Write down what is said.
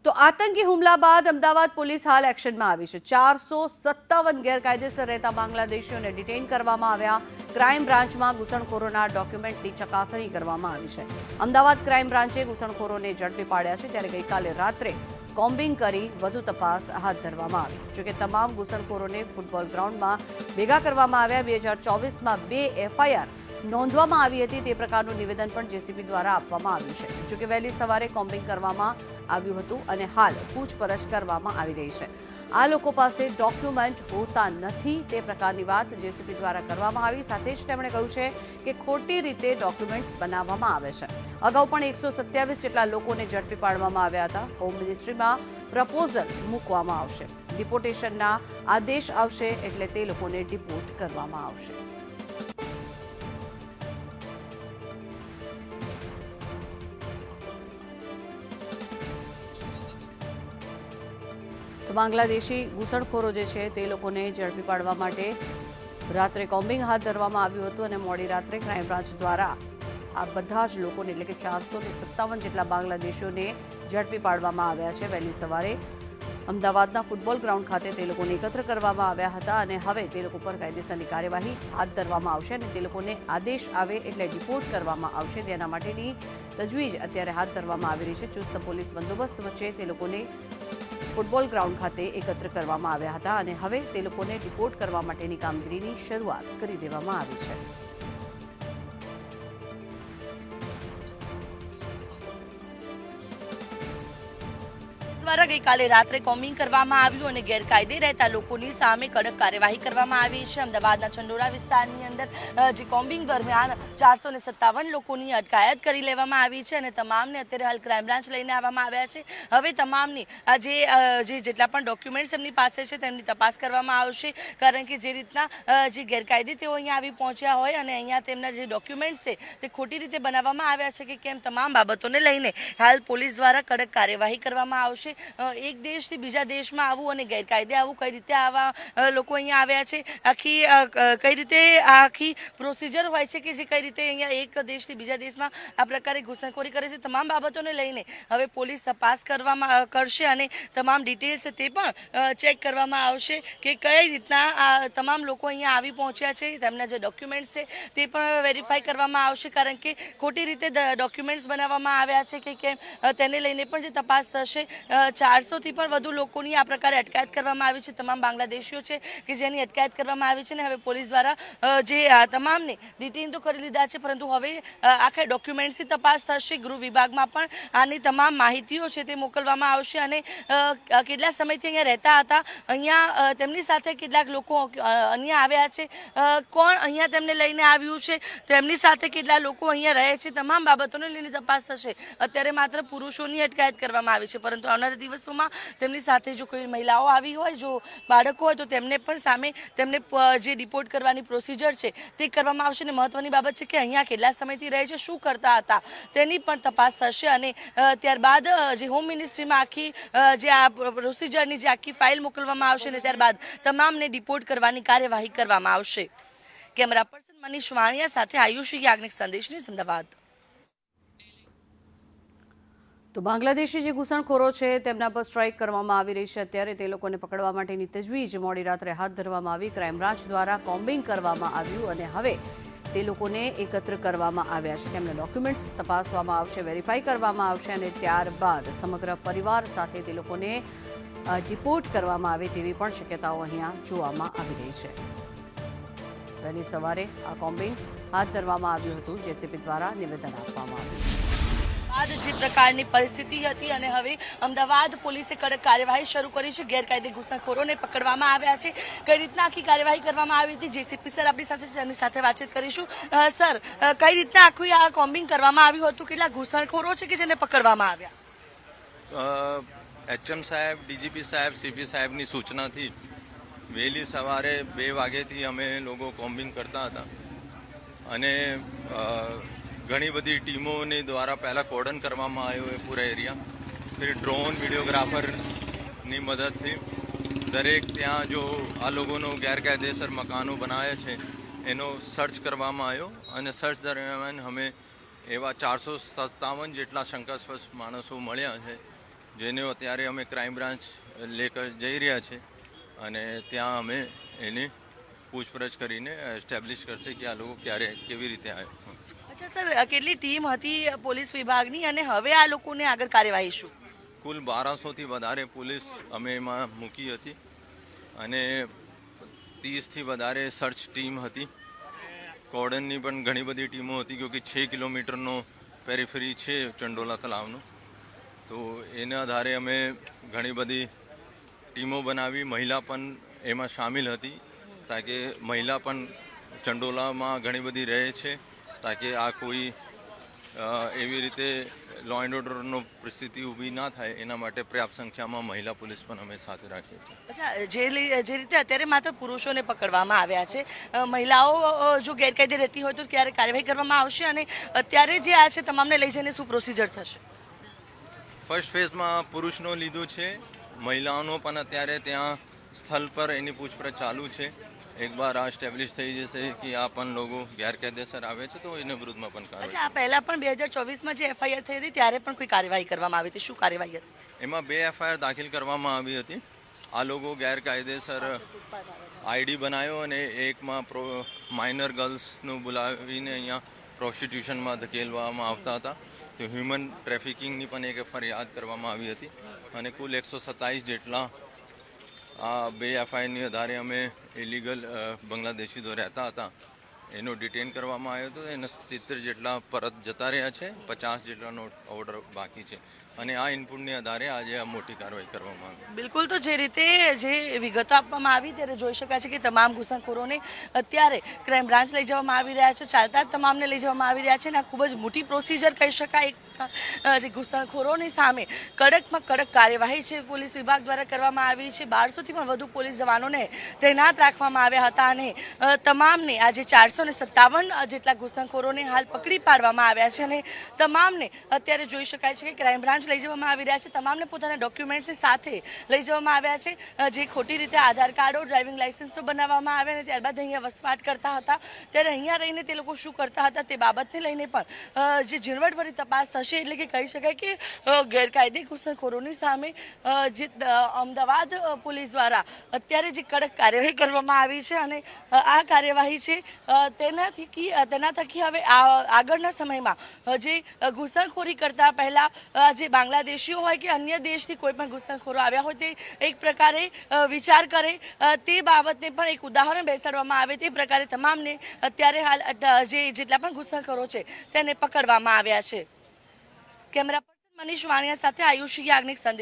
તો આતંકી હુમલા બાદ અમદાવાદ પોલીસ હાલ એક્શનમાં આવી છે। 457 ગેરકાયદેસર રહેતા બાંગ્લાદેશીઓને ડિટેઇન કરવામાં આવ્યા। ક્રાઇમ બ્રાન્ચમાં ઘૂસણખોરોના ડોક્યુમેન્ટની ચકાસણી કરવામાં આવી છે। અમદાવાદ ક્રાઇમ બ્રાન્ચે ઘૂસણખોરોને ઝડપી પાડ્યા છે, ત્યારે ગઈકાલે રાત્રે કોમ્બિંગ કરી વધુ તપાસ હાથ ધરવામાં આવી। જોકે તમામ ઘૂસણખોરોને ફૂટબોલ ગ્રાઉન્ડમાં ભેગા કરવામાં આવ્યા। 2024માં 2 એફઆઈઆર નોંધવામાં આવી હતી, તે પ્રકારનું નિવેદન પણ જેસીબી દ્વારા આપવામાં આવ્યું છે। જોકે વહેલી સવારે કોમ્બિંગ કરવામાં આવ્યું હતું અને હાલ પૂછપરછ કરવામાં આવી રહી છે। આ લોકો પાસે ડોક્યુમેન્ટ હોતા નથી, તે પ્રકારની વાત જેસીબી દ્વારા કરવામાં આવી। સાથે જ તેમણે કહ્યું છે કે ખોટી રીતે ડોક્યુમેન્ટ્સ બનાવવામાં આવે છે। અગાઉ પણ 127 જેટલા લોકોને ઝડપી પાડવામાં આવ્યા હતા। હોમ મિનિસ્ટ્રીમાં પ્રપોઝલ મૂકવામાં આવશે। ડિપોર્ટેશનના આદેશ આવશે એટલે તે લોકોને ડિપોર્ટ કરવામાં આવશે। તો બાંગ્લાદેશી ઘૂસણખોરો જે છે તે લોકોને ઝડપી પાડવા માટે રાત્રે કોમ્બિંગ હાથ ધરવામાં આવ્યું હતું અને મોડી રાત્રે ક્રાઇમ બ્રાન્ચ દ્વારા આ બધા જ લોકોને એટલે કે 457 જેટલા બાંગ્લાદેશીઓને ઝડપી પાડવામાં આવ્યા છે। વહેલી સવારે અમદાવાદના ફૂટબોલ ગ્રાઉન્ડ ખાતે તે લોકોને એકત્ર કરવામાં આવ્યા હતા અને હવે તે લોકો પર કાયદેસરની કાર્યવાહી હાથ ધરવામાં આવશે અને તે લોકોને આદેશ આવે એટલે ડિપોર્ટ કરવામાં આવશે। તેના માટેની તજવીજ અત્યારે હાથ ધરવામાં આવી રહી છે। ચુસ્ત પોલીસ બંદોબસ્ત વચ્ચે તે લોકોને ફૂટબોલ ગ્રાઉન્ડ ખાતે એકત્ર કરવામાં આવ્યા હતા અને હવે તે લોકોને ડિપોર્ટ કરવા માટેની કામગીરીની શરૂઆત કરી દેવામાં આવી છે। દ્વારા ગઈકાલે રાત્રે કોમ્બિંગ કરવામાં આવ્યું અને ગેરકાયદે રહેતા લોકોની સામે કડક કાર્યવાહી કરવામાં આવી છે। અમદાવાદના ચંડોળા વિસ્તારની અંદર જે કોમ્બિંગ દરમિયાન 457 લોકોની અટકાયત કરી લેવામાં આવી છે અને તમામને અત્યારે હાલ ક્રાઇમ બ્રાન્ચ લઈને આવવામાં આવ્યા છે। હવે તમામની જે જેટલા પણ ડોક્યુમેન્ટ્સ એમની પાસે છે તેમની તપાસ કરવામાં આવશે, કારણ કે જે રીતના જે ગેરકાયદે તેઓ અહીંયા આવી પહોંચ્યા હોય અને અહીંયા તેમના જે ડોક્યુમેન્ટ્સ છે તે ખોટી રીતે બનાવવામાં આવ્યા છે કે કેમ, તમામ બાબતોને લઈને હાલ પોલીસ દ્વારા કડક કાર્યવાહી કરવામાં આવશે। એક દેશથી બીજા દેશમાં આવવું અને ગેરકાયદે આવવું, કઈ રીતે આવા લોકો અહીંયા આવ્યા છે, કઈ રીતે આખી પ્રોસિજર હોય છે કે જે કઈ રીતે અહીંયા એક દેશથી બીજા દેશમાં આ પ્રકારે ઘૂસણખોરી કરે છે, તમામ બાબતોને લઈને હવે પોલીસ તપાસ કરશે અને તમામ ડિટેલ્સ તે પણ ચેક કરવામાં આવશે કે કઈ રીતના આ તમામ લોકો અહીંયા આવી પહોંચ્યા છે। તેમના જે ડોક્યુમેન્ટ્સ છે તે પણ વેરીફાઈ કરવામાં આવશે, કારણ કે ખોટી રીતે ડોક્યુમેન્ટ્સ બનાવવામાં આવ્યા છે કે કેમ તેને લઈને પણ જે તપાસ થશે। 400થી પણ વધુ લોકોની આ પ્રકારે અટકાયત કરવામાં આવી છે। તમામ બાંગ્લાદેશીઓ છે કે જેની અટકાયત કરવામાં આવી છે અને હવે પોલીસ દ્વારા જે તમામને ડિટેઇન તો કરી લીધા છે, પરંતુ હવે આખા ડોક્યુમેન્ટ્સની તપાસ થશે। ગૃહ વિભાગમાં પણ આની તમામ માહિતીઓ છે તે મોકલવામાં આવશે અને કેટલા સમયથી અહીંયા રહેતા હતા, અહીંયા તેમની સાથે કેટલાક લોકો અહીંયા આવ્યા છે, કોણ અહીંયા તેમને લઈને આવ્યું છે, તેમની સાથે કેટલા લોકો અહીંયા રહે છે, તમામ બાબતોને લઈને તપાસ થશે। અત્યારે માત્ર પુરુષોની અટકાયત કરવામાં આવી છે, પરંતુ આવનારા દિવસોમાં તેમની સાથે જો કોઈ મહિલાઓ આવી હોય, જો બાળકો હોય તો તેમને પણ સામે તેમને જે ડિપોર્ટ કરવાની પ્રોસિજર છે તે કરવામાં આવશે। અને મહત્વની બાબત છે કે અહીંયા કેટલા સમયથી રહે છે, શું કરતા હતા તેની પણ તપાસ થશે અને ત્યારબાદ જે હોમ મિનિસ્ટ્રીમાં આખી જે આ પ્રોસિજરની જે આખી ફાઇલ મોકલવામાં આવશે અને ત્યારબાદ તમામને ડિપોર્ટ કરવાની કાર્યવાહી કરવામાં આવશે। કેમેરા પર્સન મનીષ વાણિયા સાથે આયુષી યાજ્ઞિક, સંદેશ ન્યૂઝ, અમદાવાદ। તો બાંગ્લાદેશી જે ઘૂસણખોરો છે તેમના પર સ્ટ્રાઇક કરવામાં આવી રહી છે। અત્યારે તે લોકોને પકડવા માટેની તજવીજ મોડી રાત્રે હાથ ધરવામાં આવી। ક્રાઇમ બ્રાન્ચ દ્વારા કોમ્બિંગ કરવામાં આવ્યું અને હવે તે લોકોને એકત્ર કરવામાં આવ્યા છે। તેમના ડોક્યુમેન્ટ્સ તપાસવામાં આવશે, વેરીફાઈ કરવામાં આવશે અને ત્યારબાદ સમગ્ર પરિવાર સાથે તે લોકોને ડિપોર્ટ કરવામાં આવે તેવી પણ શક્યતાઓ અહીંયા જોવામાં આવી રહી છે। વહેલી સવારે આ કોમ્બિંગ હાથ ધરવામાં આવ્યું હતું, જેસીબી દ્વારા નિવેદન આપવામાં આવ્યું છે। જે પ્રકારની પરિસ્થિતિ હતી અને હવે અમદાવાદ પોલીસે કડક કાર્યવાહી શરૂ કરી છે। ગેરકાયદે ઘૂસણખોરોને પકડવામાં આવ્યા છે। કઈ રીતના આખી કાર્યવાહી કરવામાં આવી હતી, જેસીપી સર આપણી સાથે છે, એમની સાથે વાતચીત કરીશું। સર, કઈ રીતના આખું આ કોમ્બિંગ કરવામાં આવ્યું હતું, કેટલા ઘૂસણખોરો છે કે જેને પકડવામાં આવ્યા? એચએમ સાહેબ, ડીજીપી સાહેબ, સીપી સાહેબની સૂચનાથી વહેલી સવારે 2 વાગ્યાથી અમે લોકો કોમ્બિંગ કરતા હતા અને ઘણી બધી ટીમોને દ્વારા પહેલાં કોર્ડન કરવામાં આવ્યો એ પૂરા એરિયા, फिर ડ્રોન વિડીયોગ્રાફરની મદદથી દરેક ત્યાં જો આ લોકોનો ગેરકાયદેસર મકાનો બનાવ્યા છે એનો સર્ચ કરવામાં આવ્યો અને સર્ચ દરમિયાન અમે એવા 457 જેટલા શંકાસ્પદ માણસો મળ્યા છે જેને અત્યારે અમે ક્રાઇમ બ્રાન્ચ લેકર જઈ રહ્યા છે અને ત્યાં અમે એની પૂછપરછ કરીને એસ્ટેબ્લિશ કરશે કે આ લોકો ક્યારે કેવી રીતે આવ્યા. અચ્છા સર, કેટલી ટીમ હતી પોલીસ વિભાગની અને હવે આ લોકોને આગળ કાર્યવાહી શું? કુલ 1200થી વધારે પોલીસ અમે એમાં મૂકી હતી અને 30થી વધારે સર્ચ ટીમ હતી. કોર્ડનની પણ ઘણી બધી ટીમો હતી, કેમકે 6 કિલોમીટરનો પેરીફરી છે ચંડોલા તલાવનો. તો એના આધારે અમે ઘણી બધી ટીમો બનાવી. મહિલા પણ એમાં સામેલ હતી, તાકે મહિલા પણ ચંડોલામાં ઘણી બધી રહે છે, તાકે આ કોઈ એવી રીતે લો એન્ડ ઓર્ડરનો પરિસ્થિતિ ઊભી ના થાય એના માટે પર્યાપ્ત સંખ્યામાં મહિલા પોલીસ પણ અમે સાથે રાખીએ છીએ. અચ્છા, જે રીતે અત્યારે માત્ર પુરુષોને પકડવામાં આવ્યા છે, મહિલાઓ જો ગેરકાયદે રહેતી હોય તો ક્યારે કાર્યવાહી કરવામાં આવશે અને અત્યારે જે આ છે તમામને લઈ જઈને શું પ્રોસિજર થશે? ફર્સ્ટ ફેઝમાં પુરુષનો લીધું છે, મહિલાઓનો પણ અત્યારે ત્યાં સ્થળ પર એની પૂછપરછ ચાલુ છે. એકવાર આ એસ્ટેબ્લિશ થઈ જશે કે આ પણ લોકો ગેરકાયદેસર આવે છે તો એના વિરુદ્ધમાં પણ કાર્યવાહી. અચ્છા, આ પહેલા પણ 2024માં જે એફઆઈઆર થઈ હતી ત્યારે પણ કોઈ કાર્યવાહી કરવામાં આવી હતી, શું કાર્યવાહી હતી? એમાં 2 એફઆઈઆર દાખલ કરવામાં આવી હતી. આ લોકો ગેરકાયદેસર આઈડી બનાવ્યો અને એકમાં માઇનર ગર્લ્સનું બોલાવીને અહીંયા પ્રોસ્ટિટ્યુશનમાં ધકેલવામાં આવતા હતા. તો હ્યુમન ટ્રાફિકિંગની પણ એક ફરિયાદ કરવામાં આવી હતી અને કુલ 127 જેટલા આ 2 એફઆઈઆરની આધારે અમે ઇલીગલ બાંગ્લાદેશીઓ રહેતા હતા એનો ડિટેન કરવામાં આવ્યો હતો. એના 70 જેટલા પરત જતા રહ્યા છે, 50 જેટલાનો ઓર્ડર બાકી છે અને આ ઇનપુટની આધારે આજે આ મોટી કાર્યવાહી કરવામાં આવી. બિલકુલ, તો જે રીતે જે વિગતો આપવામાં આવી ત્યારે જોઈ શકાય છે કે તમામ ઘૂસણખોરોને અત્યારે ક્રાઇમ બ્રાન્ચ લઈ જવામાં આવી રહ્યા છે. ચાલતા જ તમામને લઈ જવામાં આવી રહ્યા છે અને આ ખૂબ જ મોટી પ્રોસિજર કહી શકાય. જે ઘૂસણખોરોની સામે કડકમાં કડક કાર્યવાહી છે પોલીસ વિભાગ દ્વારા કરવામાં આવી છે. 1200થી પણ વધુ પોલીસ જવાનોને તૈનાત રાખવામાં આવ્યા હતા અને તમામને આજે 457 જેટલા ઘૂસણખોરોને હાલ પકડી પાડવામાં આવ્યા છે અને તમામને અત્યારે જોઈ શકાય છે કે ક્રાઇમ બ્રાન્ચ લઈ જવામાં આવી રહ્યા છે. તમામને પોતાના ડોક્યુમેન્ટ્સની સાથે લઈ જવામાં આવ્યા છે. જે ખોટી રીતે આધાર કાર્ડો, ડ્રાઇવિંગ લાઇસન્સો બનાવવામાં આવ્યા અને ત્યારબાદ અહીંયા વસવાટ કરતા હતા, ત્યારે અહીંયા રહીને તે લોકો શું કરતા હતા તે બાબતને લઈને પણ જે ઝીણવટભરી તપાસ થશે. એટલે કે કહી શકાય કે ગેરકાયદે ઘૂસણખોરોની સામે જે અમદાવાદ પોલીસ દ્વારા અત્યારે જે કડક કાર્યવાહી કરવામાં આવી છે અને આ કાર્યવાહી છે તેના થકી હવે આગળના સમયમાં જે ઘૂસણખોરી કરતા પહેલા જે બાંગ્લાદેશીઓ હોય કે અન્ય દેશથી કોઈ પણ ઘૂસણખોરો આવ્યા હોય તે એક પ્રકારે વિચાર કરે તે બાબતને પણ એક ઉદાહરણ બેસાડવામાં આવે તે પ્રકારે તમામને અત્યારે હાલ જેટલા પણ ઘૂસણખોરો છે તેને પકડવામાં આવ્યા છે. કેમેરા પર્સન મનીષ વાણિયા સાથે આયુષી યાજ્ઞિક, સંદેશ.